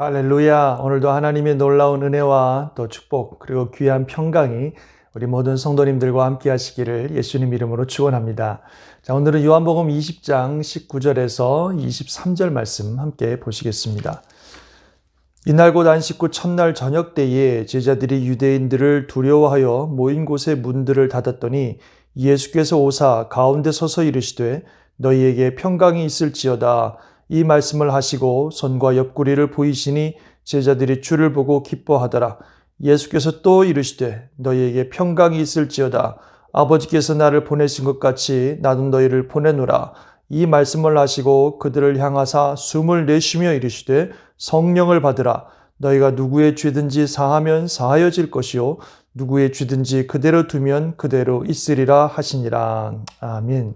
할렐루야. 오늘도 하나님의 놀라운 은혜와 또 축복 그리고 귀한 평강이 우리 모든 성도님들과 함께 하시기를 예수님 이름으로 축원합니다. 자, 오늘은 요한복음 20장 19절에서 23절 말씀 함께 보시겠습니다. 이날 곧 안식 후 첫날 저녁 때에 제자들이 유대인들을 두려워하여 모인 곳의 문들을 닫았더니 예수께서 오사 가운데 서서 이르시되 너희에게 평강이 있을지어다. 이 말씀을 하시고 손과 옆구리를 보이시니 제자들이 주를 보고 기뻐하더라. 예수께서 또 이르시되 너희에게 평강이 있을지어다. 아버지께서 나를 보내신 것 같이 나도 너희를 보내노라. 이 말씀을 하시고 그들을 향하사 숨을 내쉬며 이르시되 성령을 받으라. 너희가 누구의 죄든지 사하면 사하여질 것이요 누구의 죄든지 그대로 두면 그대로 있으리라 하시니라. 아멘.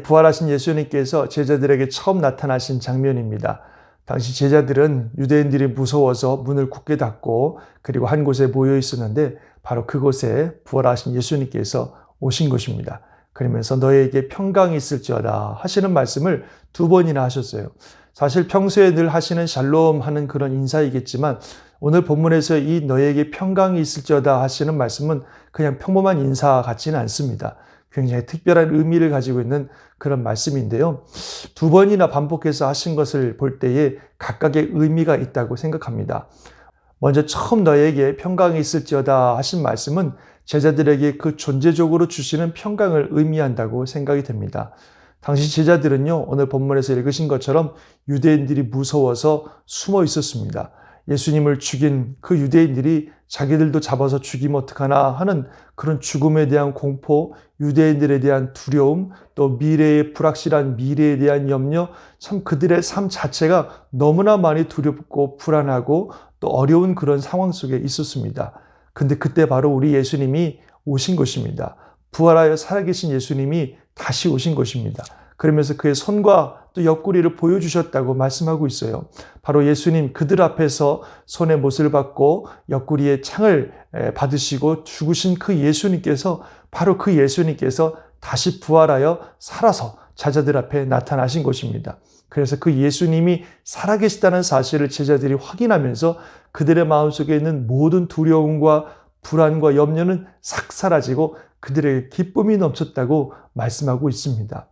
부활하신 예수님께서 제자들에게 처음 나타나신 장면입니다. 당시 제자들은 유대인들이 무서워서 문을 굳게 닫고 그리고 한 곳에 모여 있었는데 바로 그곳에 부활하신 예수님께서 오신 것입니다. 그러면서 너희에게 평강이 있을지어다 하시는 말씀을 두 번이나 하셨어요. 사실 평소에 늘 하시는 샬롬 하는 그런 인사이겠지만 오늘 본문에서 이 너희에게 평강이 있을지어다 하시는 말씀은 그냥 평범한 인사 같지는 않습니다. 굉장히 특별한 의미를 가지고 있는 그런 말씀인데요. 두 번이나 반복해서 하신 것을 볼 때에 각각의 의미가 있다고 생각합니다. 먼저 처음 너희에게 평강이 있을지어다 하신 말씀은 제자들에게 그 존재적으로 주시는 평강을 의미한다고 생각이 됩니다. 당시 제자들은요, 오늘 본문에서 읽으신 것처럼 유대인들이 무서워서 숨어 있었습니다. 예수님을 죽인 그 유대인들이 자기들도 잡아서 죽이면 어떡하나 하는 그런 죽음에 대한 공포, 유대인들에 대한 두려움, 또 미래의 불확실한 미래에 대한 염려, 참 그들의 삶 자체가 너무나 많이 두렵고 불안하고 또 어려운 그런 상황 속에 있었습니다. 근데 그때 바로 우리 예수님이 오신 것입니다. 부활하여 살아계신 예수님이 다시 오신 것입니다. 그러면서 그의 손과 또 옆구리를 보여주셨다고 말씀하고 있어요. 바로 예수님 그들 앞에서 손에 못을 받고 옆구리에 창을 받으시고 죽으신 그 예수님께서 바로 그 예수님께서 다시 부활하여 살아서 제자들 앞에 나타나신 것입니다. 그래서 그 예수님이 살아계시다는 사실을 제자들이 확인하면서 그들의 마음속에 있는 모든 두려움과 불안과 염려는 싹 사라지고 그들에게 기쁨이 넘쳤다고 말씀하고 있습니다.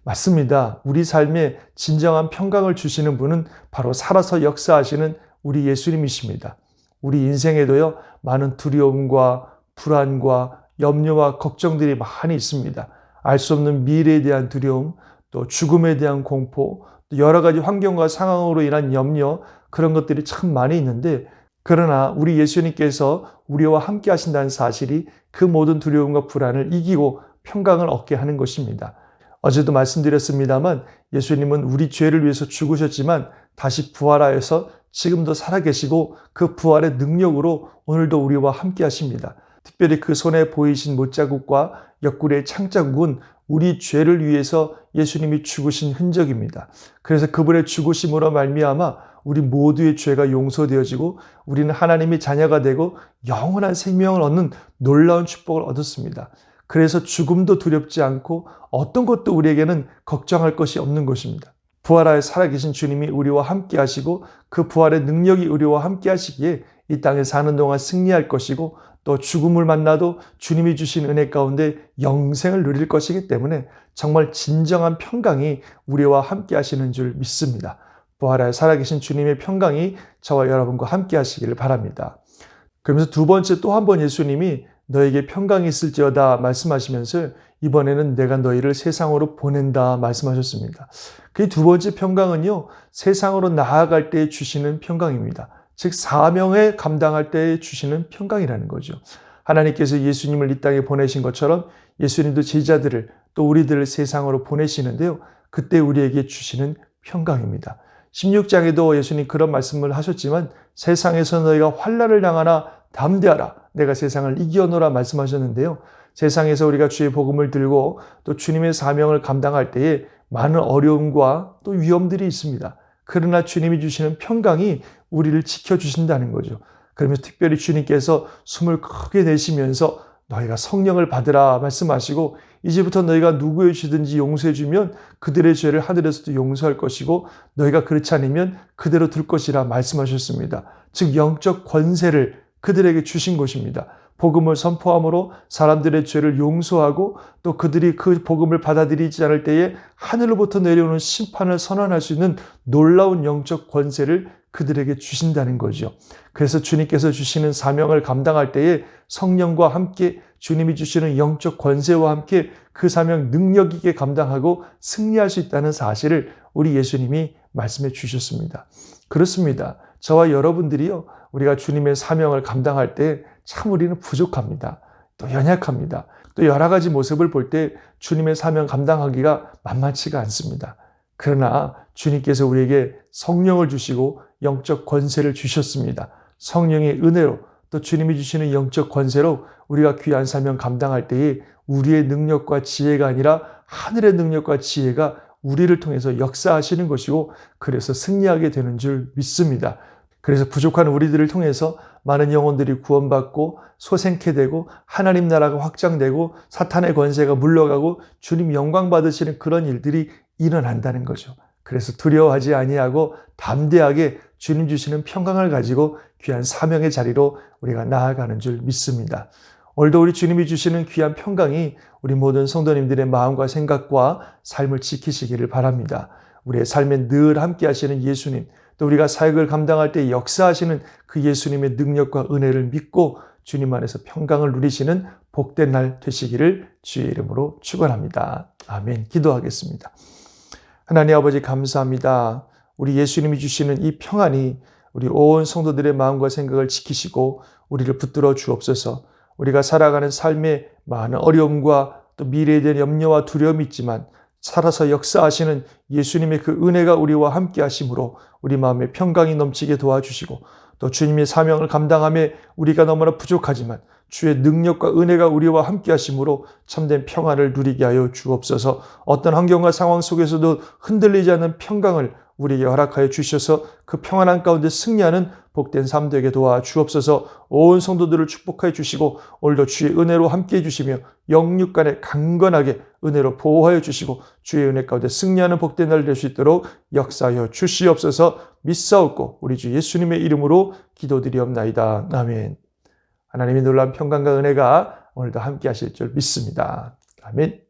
맞습니다. 우리 삶에 진정한 평강을 주시는 분은 바로 살아서 역사하시는 우리 예수님이십니다. 우리 인생에도요, 많은 두려움과 불안과 염려와 걱정들이 많이 있습니다. 알 수 없는 미래에 대한 두려움, 또 죽음에 대한 공포, 또 여러 가지 환경과 상황으로 인한 염려, 그런 것들이 참 많이 있는데, 그러나 우리 예수님께서 우리와 함께 하신다는 사실이 그 모든 두려움과 불안을 이기고 평강을 얻게 하는 것입니다. 어제도 말씀드렸습니다만 예수님은 우리 죄를 위해서 죽으셨지만 다시 부활하여서 지금도 살아계시고 그 부활의 능력으로 오늘도 우리와 함께 하십니다. 특별히 그 손에 보이신 못자국과 옆구리의 창자국은 우리 죄를 위해서 예수님이 죽으신 흔적입니다. 그래서 그분의 죽으심으로 말미암아 우리 모두의 죄가 용서되어지고 우리는 하나님의 자녀가 되고 영원한 생명을 얻는 놀라운 축복을 얻었습니다. 그래서 죽음도 두렵지 않고 어떤 것도 우리에게는 걱정할 것이 없는 것입니다. 부활하여 살아계신 주님이 우리와 함께 하시고 그 부활의 능력이 우리와 함께 하시기에 이 땅에 사는 동안 승리할 것이고 또 죽음을 만나도 주님이 주신 은혜 가운데 영생을 누릴 것이기 때문에 정말 진정한 평강이 우리와 함께 하시는 줄 믿습니다. 부활하여 살아계신 주님의 평강이 저와 여러분과 함께 하시기를 바랍니다. 그러면서 두 번째 또 한 번 예수님이 너에게 평강이 있을지어다 말씀하시면서 이번에는 내가 너희를 세상으로 보낸다 말씀하셨습니다. 그 두 번째 평강은요, 세상으로 나아갈 때 주시는 평강입니다. 즉 사명에 감당할 때 주시는 평강이라는 거죠. 하나님께서 예수님을 이 땅에 보내신 것처럼 예수님도 제자들을 또 우리들을 세상으로 보내시는데요. 그때 우리에게 주시는 평강입니다. 16장에도 예수님 그런 말씀을 하셨지만 세상에서 너희가 환난을 당하나 담대하라. 내가 세상을 이겨노라 말씀하셨는데요. 세상에서 우리가 주의 복음을 들고 또 주님의 사명을 감당할 때에 많은 어려움과 또 위험들이 있습니다. 그러나 주님이 주시는 평강이 우리를 지켜주신다는 거죠. 그러면서 특별히 주님께서 숨을 크게 내쉬면서 너희가 성령을 받으라 말씀하시고 이제부터 너희가 누구의 죄든지 용서해 주면 그들의 죄를 하늘에서도 용서할 것이고 너희가 그렇지 않으면 그대로 둘 것이라 말씀하셨습니다. 즉 영적 권세를 그들에게 주신 것입니다. 복음을 선포함으로 사람들의 죄를 용서하고 또 그들이 그 복음을 받아들이지 않을 때에 하늘로부터 내려오는 심판을 선언할 수 있는 놀라운 영적 권세를 그들에게 주신다는 거죠. 그래서 주님께서 주시는 사명을 감당할 때에 성령과 함께 주님이 주시는 영적 권세와 함께 그 사명 능력 있게 감당하고 승리할 수 있다는 사실을 우리 예수님이 말씀해 주셨습니다. 그렇습니다. 저와 여러분들이요, 우리가 주님의 사명을 감당할 때 참 우리는 부족합니다. 또 연약합니다. 또 여러 가지 모습을 볼 때 주님의 사명 감당하기가 만만치가 않습니다. 그러나 주님께서 우리에게 성령을 주시고 영적 권세를 주셨습니다. 성령의 은혜로 또 주님이 주시는 영적 권세로 우리가 귀한 사명 감당할 때에 우리의 능력과 지혜가 아니라 하늘의 능력과 지혜가 우리를 통해서 역사하시는 것이고 그래서 승리하게 되는 줄 믿습니다. 그래서 부족한 우리들을 통해서 많은 영혼들이 구원받고 소생케 되고 하나님 나라가 확장되고 사탄의 권세가 물러가고 주님 영광 받으시는 그런 일들이 일어난다는 거죠. 그래서 두려워하지 아니하고 담대하게 주님 주시는 평강을 가지고 귀한 사명의 자리로 우리가 나아가는 줄 믿습니다. 오늘도 우리 주님이 주시는 귀한 평강이 우리 모든 성도님들의 마음과 생각과 삶을 지키시기를 바랍니다. 우리의 삶에 늘 함께 하시는 예수님, 또 우리가 사역을 감당할 때 역사하시는 그 예수님의 능력과 은혜를 믿고 주님 안에서 평강을 누리시는 복된 날 되시기를 주의 이름으로 축원합니다. 아멘. 기도하겠습니다. 하나님 아버지 감사합니다. 우리 예수님이 주시는 이 평안이 우리 온 성도들의 마음과 생각을 지키시고 우리를 붙들어 주옵소서. 우리가 살아가는 삶에 많은 어려움과 또 미래에 대한 염려와 두려움이 있지만 살아서 역사하시는 예수님의 그 은혜가 우리와 함께 하심으로 우리 마음에 평강이 넘치게 도와주시고 또 주님의 사명을 감당함에 우리가 너무나 부족하지만 주의 능력과 은혜가 우리와 함께 하심으로 참된 평안을 누리게 하여 주옵소서. 어떤 환경과 상황 속에서도 흔들리지 않는 평강을 우리에게 허락하여 주셔서 그 평안한 가운데 승리하는 복된 삶 되게 도와 주옵소서. 온 성도들을 축복하여 주시고 오늘도 주의 은혜로 함께해 주시며 영육간에 강건하게 은혜로 보호하여 주시고 주의 은혜 가운데 승리하는 복된 날 될 수 있도록 역사하여 주시옵소서. 믿사옵고 우리 주 예수님의 이름으로 기도드리옵나이다. 아멘. 하나님의 놀라운 평강과 은혜가 오늘도 함께 하실 줄 믿습니다. 아멘.